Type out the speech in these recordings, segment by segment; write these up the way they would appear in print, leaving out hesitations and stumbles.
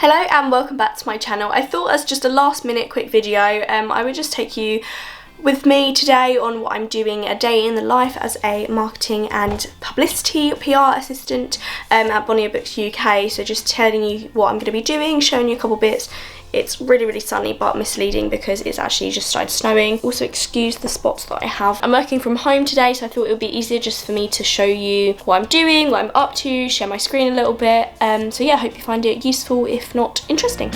Hello and welcome back to my channel. I thought as just a last minute quick video, I would just take you with me today on what I'm doing, a day in the life as a marketing and publicity PR assistant at Bonnier Books UK. So just telling you what I'm going to be doing, showing you a couple bits. It's really sunny but misleading because it's actually just started snowing. Also excuse the spots that I have. I'm working from home today, so I thought it would be easier just for me to show you what I'm doing, what I'm up to, share my screen a little bit. So yeah, I hope you find it useful, if not interesting.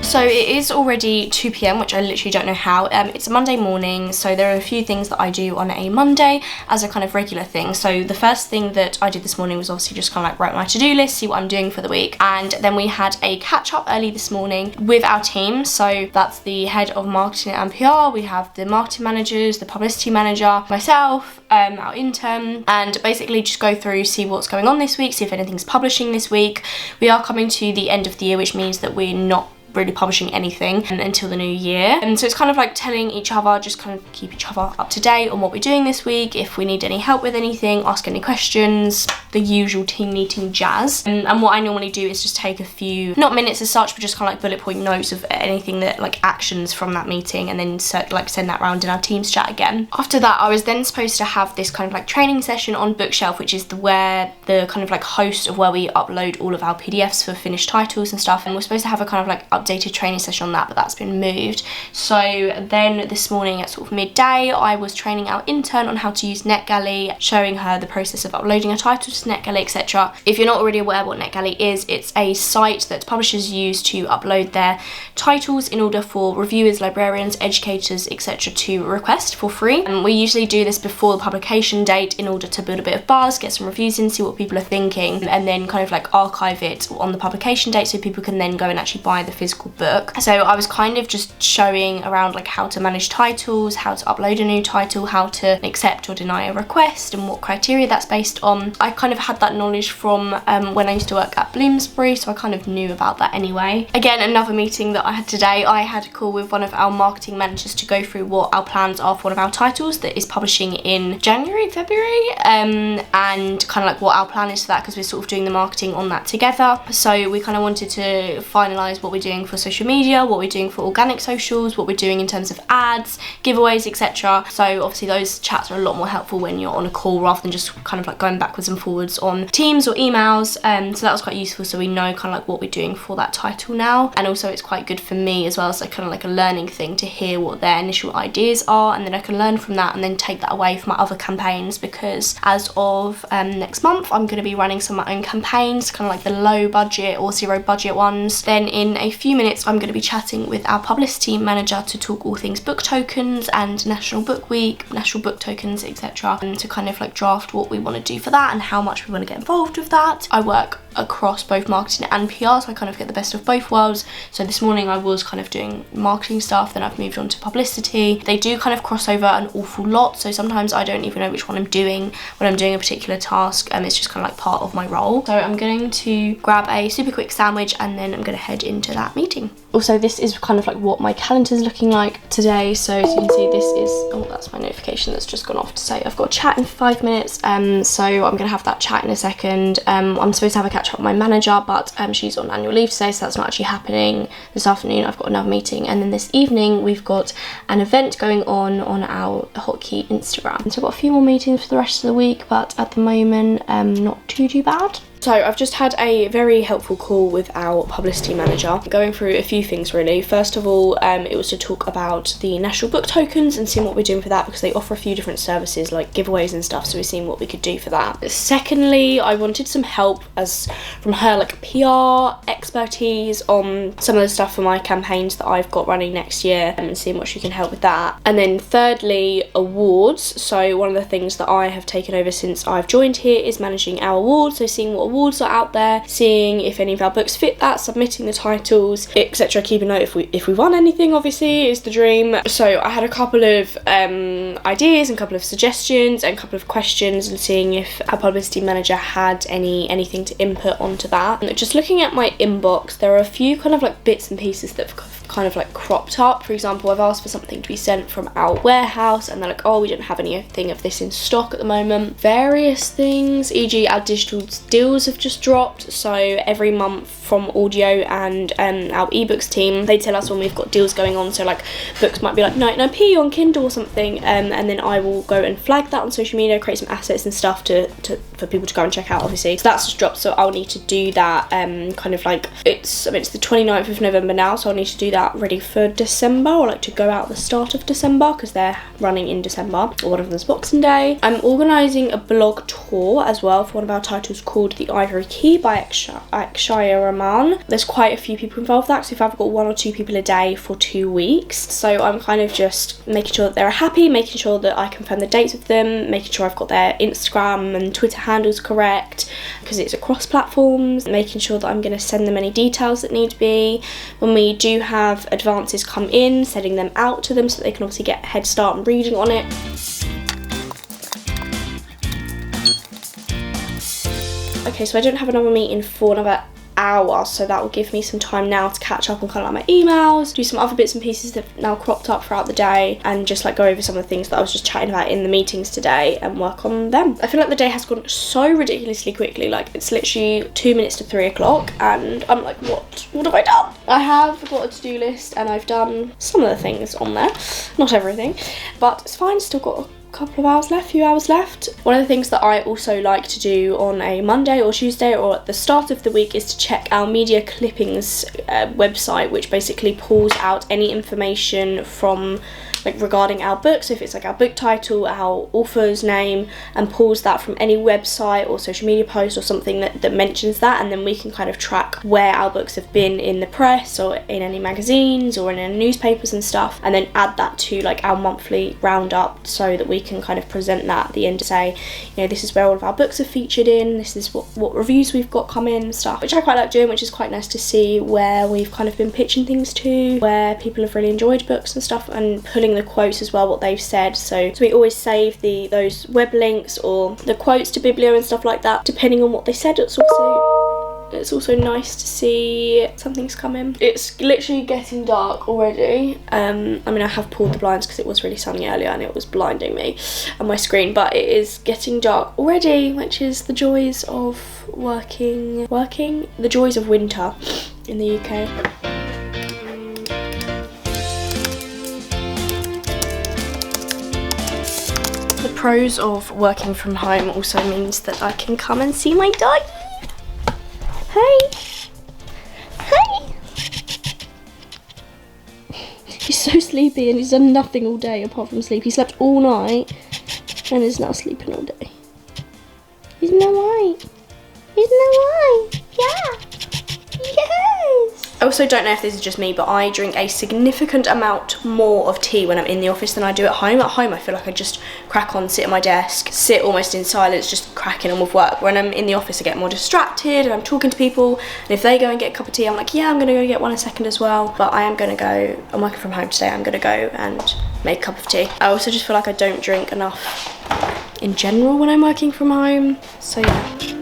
So it is already 2 PM, which I literally don't know how. It's a Monday morning, so there are a few things that I do on a Monday as a kind of regular thing. So the first thing that I did this morning was obviously just kind of like write my to-do list, see what I'm doing for the week. And then we had a catch up early this morning with our team. So that's the head of marketing and PR. We have the marketing managers, the publicity manager, myself, our intern, and basically just go through, see what's going on this week, see if anything's publishing this week. We are coming to the end of the year, which means that we're not really publishing anything until the new year, and so it's kind of like telling each other, just kind of keep each other up to date on what we're doing this week, if we need any help with anything, ask any questions, the usual team meeting jazz. And what I normally do is just take a few, not minutes as such, but just kind of like bullet point notes of anything that like actions from that meeting, and then send that round in our Teams chat again. After that, I was then supposed to have this kind of like training session on Bookshelf, which is where the kind of like host of where we upload all of our PDFs for finished titles and stuff, and we're supposed to have a kind of like updated training session on that, but that's been moved. So then this morning at sort of midday, I was training our intern on how to use NetGalley, showing her the process of uploading a title to NetGalley, etc. If you're not already aware what NetGalley is, it's a site that publishers use to upload their titles in order for reviewers, librarians, educators, etc. to request for free. And we usually do this before the publication date in order to build a bit of buzz, get some reviews in, see what people are thinking, and then kind of like archive it on the publication date so people can then go and actually buy the physical book. So I was kind of just showing around like how to manage titles, how to upload a new title, how to accept or deny a request, and what criteria that's based on. I kind of had that knowledge from when I used to work at Bloomsbury, so I kind of knew about that anyway. Again, another meeting that I had today, I had a call with one of our marketing managers to go through what our plans are for one of our titles that is publishing in January, February, and kind of like what our plan is for that, because we're sort of doing the marketing on that together. So we kind of wanted to finalise what we're doing for social media, what we're doing for organic socials, what we're doing in terms of ads, giveaways, etc. So obviously those chats are a lot more helpful when you're on a call rather than just kind of like going backwards and forwards on Teams or emails. So that was quite useful, so we know kind of like what we're doing for that title now. And also it's quite good for me as well as like kind of like a learning thing to hear what their initial ideas are, and then I can learn from that and then take that away for my other campaigns, because as of next month I'm going to be running some of my own campaigns, kind of like the low budget or zero budget ones. Then in a few minutes I'm going to be chatting with our publicity manager to talk all things book tokens and National Book Week, National Book Tokens, etc. and to kind of like draft what we want to do for that and how much we want to get involved with that. I work across both marketing and PR, so I kind of get the best of both worlds. So this morning I was kind of doing marketing stuff, then I've moved on to publicity. They do kind of cross over an awful lot, so sometimes I don't even know which one I'm doing when I'm doing a particular task. It's just kind of like part of my role. So I'm going to grab a super quick sandwich and then I'm going to head into that meeting. Also, this is kind of like what my calendar is looking like today. So as you can see, this is, oh, that's my notification that's just gone off to say I've got a chat in 5 minutes. So I'm going to have that chat in a second. I'm supposed to have a catch up with my manager, but she's on annual leave today, so that's not actually happening. This afternoon I've got another meeting, and then this evening we've got an event going on our Hotkey Instagram. So I've got a few more meetings for the rest of the week, but at the moment not too bad. So I've just had a very helpful call with our publicity manager, going through a few things really. First of all, it was to talk about the National Book Tokens and seeing what we're doing for that, because they offer a few different services like giveaways and stuff, so we're seeing what we could do for that. Secondly, I wanted some help from her, like PR expertise on some of the stuff for my campaigns that I've got running next year, and seeing what she can help with that. And then thirdly, awards. So one of the things that I have taken over since I've joined here is managing our awards, so seeing what awards are out there, seeing if any of our books fit that, submitting the titles, etc. Keep a note if we won anything, obviously, is the dream. So I had a couple of ideas and a couple of suggestions and a couple of questions, and seeing if our publicity manager had anything to input onto that. And just looking at my inbox, there are a few kind of like bits and pieces that have kind of like cropped up. For example, I've asked for something to be sent from our warehouse and they're like, oh, we don't have anything of this in stock at the moment. Various things, e.g. our digital deals have just dropped, so every month from audio and our ebooks team, they tell us when we've got deals going on, so like books might be like 99p on Kindle or something, and then I will go and flag that on social media, create some assets and stuff for people to go and check out, obviously. So that's just dropped, so I'll need to do that kind of like, it's the 29th of November now, so I'll need to do that ready for December, or like to go out the start of December, because they're running in December, or one of them's Boxing Day. I'm organising a blog tour as well for one of our titles called The Ivory Key by Akshaya Rahman. There's quite a few people involved with that, so if I've got 1 or 2 people a day for 2 weeks, so I'm kind of just making sure that they're happy, making sure that I confirm the dates with them, making sure I've got their Instagram and Twitter handles correct, because it's across platforms, making sure that I'm going to send them any details that need to be. When we do have advances come in, sending them out to them so that they can obviously get a head start and reading on it. Okay, so I don't have another meeting for another hour, so that will give me some time now to catch up on kind of like my emails, do some other bits and pieces that have now cropped up throughout the day, and just like go over some of the things that I was just chatting about in the meetings today and work on them. I feel like the day has gone so ridiculously quickly, like it's literally 2 minutes to 3 o'clock and I'm like, what have I done? I have got a to-do list and I've done some of the things on there, not everything, but it's fine, still got couple of hours left, few hours left. One of the things that I also like to do on a Monday or Tuesday or at the start of the week is to check our media clippings website, which basically pulls out any information from like regarding our book. So if it's like our book title, our author's name, and pulls that from any website or social media post or something that mentions that, and then we can kind of track where our books have been in the press or in any magazines or in any newspapers and stuff, and then add that to like our monthly roundup so that we can kind of present that at the end to say, you know, this is where all of our books are featured in, this is what reviews we've got come in and stuff, which I quite like doing, which is quite nice to see where we've kind of been pitching things to, where people have really enjoyed books and stuff, and pulling the quotes as well, what they've said. So we always save those web links or the quotes to Biblio and stuff like that, depending on what they said. It's also nice to see something's coming. It's literally getting dark already. I mean, I have pulled the blinds because it was really sunny earlier and it was blinding me on my screen, but it is getting dark already, which is the joys of working, the joys of winter in the UK. The pros of working from home also means that I can come and see my doggie. Hey! He's so sleepy and he's done nothing all day apart from sleep. He slept all night and is now sleeping all day. Isn't that right? Isn't that right? Yeah! Yes! I also don't know if this is just me, but I drink a significant amount more of tea when I'm in the office than I do at home. At home, I feel like I just crack on, sit at my desk, sit almost in silence, just cracking on with work. When I'm in the office, I get more distracted and I'm talking to people. And if they go and get a cup of tea, I'm like, yeah, I'm going to go get one in a second as well. But I am going to go, I'm working from home today, I'm going to go and make a cup of tea. I also just feel like I don't drink enough in general when I'm working from home. So yeah.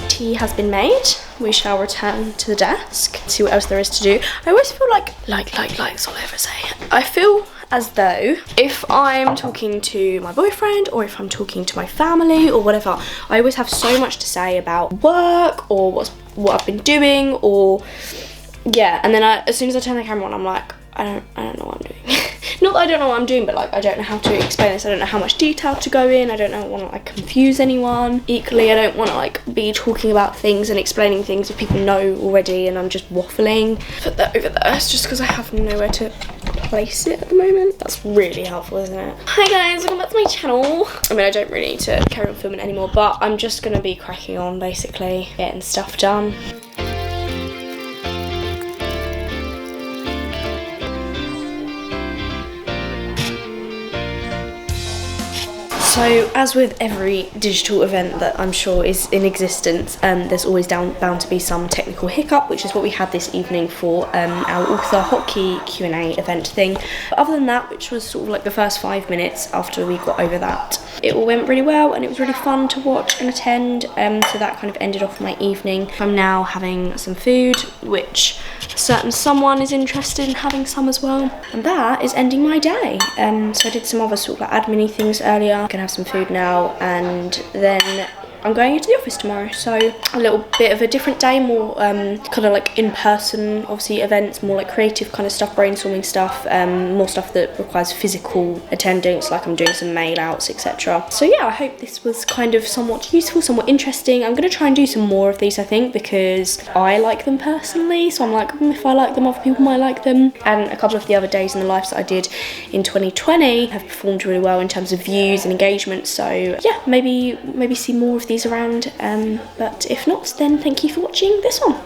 Tea has been made. We shall return to the desk, see what else there is to do. I always feel like that's all I ever say. I feel as though if I'm talking to my boyfriend or if I'm talking to my family or whatever, I always have so much to say about work or what I've been doing, or yeah, and then as soon as I turn the camera on, I'm like, I don't know what I'm doing. Not that I don't know what I'm doing, but like I don't know how to explain this. I don't know how much detail to go in. I don't want to like confuse anyone. Equally, I don't want to like be talking about things and explaining things that people know already and I'm just waffling. Put that over there. It's just because I have nowhere to place it at the moment. That's really helpful, isn't it? Hi guys, welcome back to my channel. I mean, I don't really need to carry on filming anymore, but I'm just going to be cracking on basically, getting stuff done. So as with every digital event that I'm sure is in existence, there's always bound to be some technical hiccup, which is what we had this evening for our author hotkey Q&A event thing. But other than that, which was sort of like the first 5 minutes after we got over that, it all went really well and it was really fun to watch and attend, so that kind of ended off my evening. I'm now having some food, which a certain someone is interested in having some as well, and that is ending my day. So I did some other sort of like admin-y things earlier. I'm gonna have some food now, and then I'm going into the office tomorrow, so a little bit of a different day, more kind of like in-person, obviously, events, more like creative kind of stuff, brainstorming stuff, more stuff that requires physical attendance, like I'm doing some mail outs, etc. So yeah, I hope this was kind of somewhat useful, somewhat interesting. I'm going to try and do some more of these, I think, because I like them personally, so I'm like, if I like them, other people might like them. And a couple of the other days in the lives that I did in 2020 have performed really well in terms of views and engagement, so yeah, maybe see more of these around, but if not, then thank you for watching this one.